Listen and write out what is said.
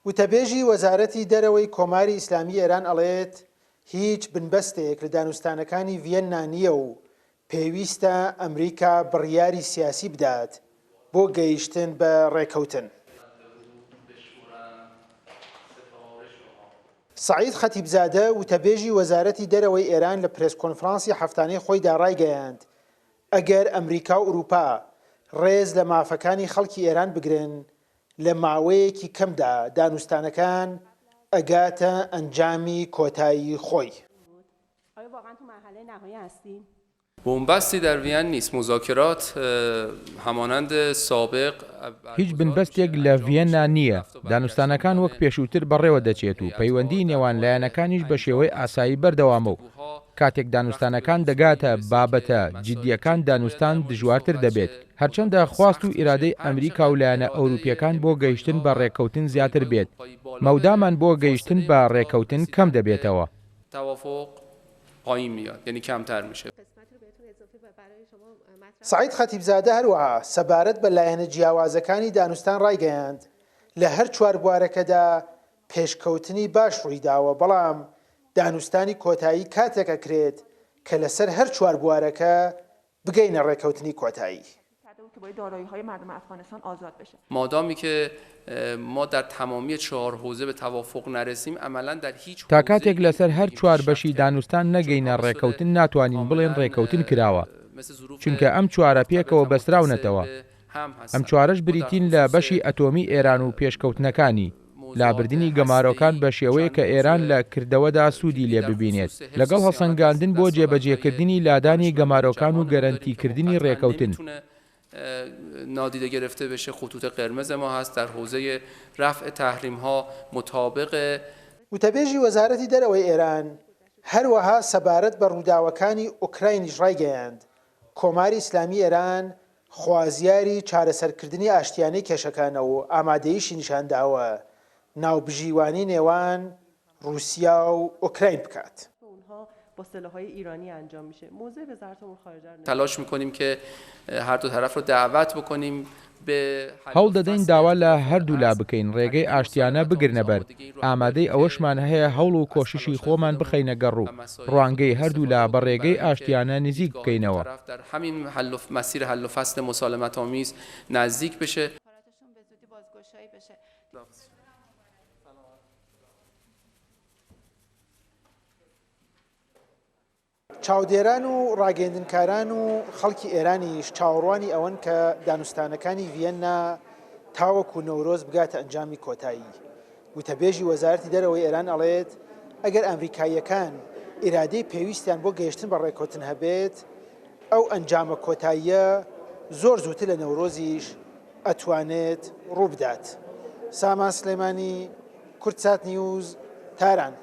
وتەبێژی وەزارەتی دەرەوەی کۆماری ئیسلامی ئێران ئەڵێت هیچ بنبەستێک لە دانوستانەکانی ڤیەننا نییە و پێویستە ئەمریکا بڕیاری سیاسی بدات بۆ گەیشتن بە ڕێکەوتن. سعید خەتیبزادە وتەبێژی وەزارەتی دەرەوەی ئێران لە پرێس کۆنفرانسی هەفتانەی خۆیدا ڕایگەیاند ئەگەر ئەمریکا و ئوروپا ڕێز لە مافەکانی خەڵکی ئێران بگرن لە ماوەیەکی کەمدا دانوستانەکان ئەگاتە ئەنجامی کۆتایی خۆی. بنبستی در وین نیست. مذاکرات همانند سابق هیچ بنبەستێک لە ڤیەننا نییە. دانوستانەکان وەک پێشووتر بەڕێوە دەچێت و پەیوەندی نێوان لایەنەکانیش بە شێوەی ئاسایی بەردەوامە و کاتێک دانوستانەکان دەگاتە بابەتە جددیەکان دانوستان دژوارتر دەبێت. هەرچەندە خواست و ئیرادەی ئەمریکا و لایەنە ئەوروپیەکان بۆ گەیشتن بە ڕێکەوتن زیاتر بێت. مەودامان بۆ گەیشتن بە ڕێکەوتن کەم دەبێتەوە. توافق پایین میاد، یعنی کمتر میشه. سعید خەتیبزادە هەروەها سەبارەت بە لایەنە جیاوازەکانی دانوستان ڕایگەیاند لە هەر چوار بوارەکەدا پێشکەوتنی باش ڕوویداوە، بەڵام دانوستانی کۆتایی کاتێک ئەکرێت کە لەسەر هەر چوار بوارەکە بگەینە ڕێکەوتنی کۆتایی. مادامی که ما در تمامی 4 حوزه به توافق نرسیم عملا در هیچ تا کاتێک لەسەر هەر چوار بەشی دانوستان نەگەینە ڕێکەوتن ناتوانین بڵێن ڕێکەوتن کراوە، چونکە ئەم چوارە پێکەوە بەستراونەتەوە. ئەم چوارەش بریتین لە بەشی ئەتۆمی ئێران و پێشکەوتنەکانی، لابردنی گەمارۆکان بە شێوەیە کە ئێران لە کردەوەدا سوودی لێ ببینێت، لەگەڵ هەڵسەنگاندن بۆ جێبەجێکردنی لادانی گەمارۆکان و گەرەنتیکردنی ڕێکەوتن. نادیده گرفته بشه. خطوط قرمز ما هست در حوزه رفع تحریم ها مطابق. وتەبێژی وەزارەتی دەرەوەی ئێران هەروەها سەبارەت بە ڕووداوەکانی ئوکراینیش ڕایگەیاند کۆماری ئیسلامی ئێران خوازیاری چارەسەرکردنی ئاشتیانەی کێشەکانە و ئامادەییشی نیشانداوە ناوبژیوانی نێوان رووسیا و ئوکراین بکات. با سلاح‌های ایرانی انجام میشه. موضع وزارت امور خارجه تلاش میکنیم که هر دو طرف رو دعوت بکنیم به هەوڵ دەدەین داوا لە هەردوو لا بکەین ڕێگەی ئاشتیانە بگرنە بەر. ئامادەی ئەوەشمان هەیە هەوڵ و کۆششی خۆمان بخەینە گەڕوو ڕوانگەی هەردوو لا بە ڕێگەی ئاشتیانە نزیک بکەینەوە. در همین مسیر حل و فصل مسالمت آمیز نزدیک بشه. چاودێران و ڕاگەیاندنکاران و خەڵکی ئێرانیش چاوەڕوانی ئەوەن کە دانوستانەکانی ڤیەننا تاوەکو نەورۆز بگاتە ئەنجامی کۆتایی. وتەبێژی وەزارەتی دەرەوەی ئێران ئەڵێت ئەگەر ئەمریکاییەکان ئیرادەی پێویستیان بۆ گەیشتن بە ڕێکەوتن هەبێت ئەو ئەنجامە کۆتاییە زۆر زووتر لە نەورۆزیش ئەتوانێت ڕوو بدات. سامان سلێمانی، کورتسات نیوز، تاران.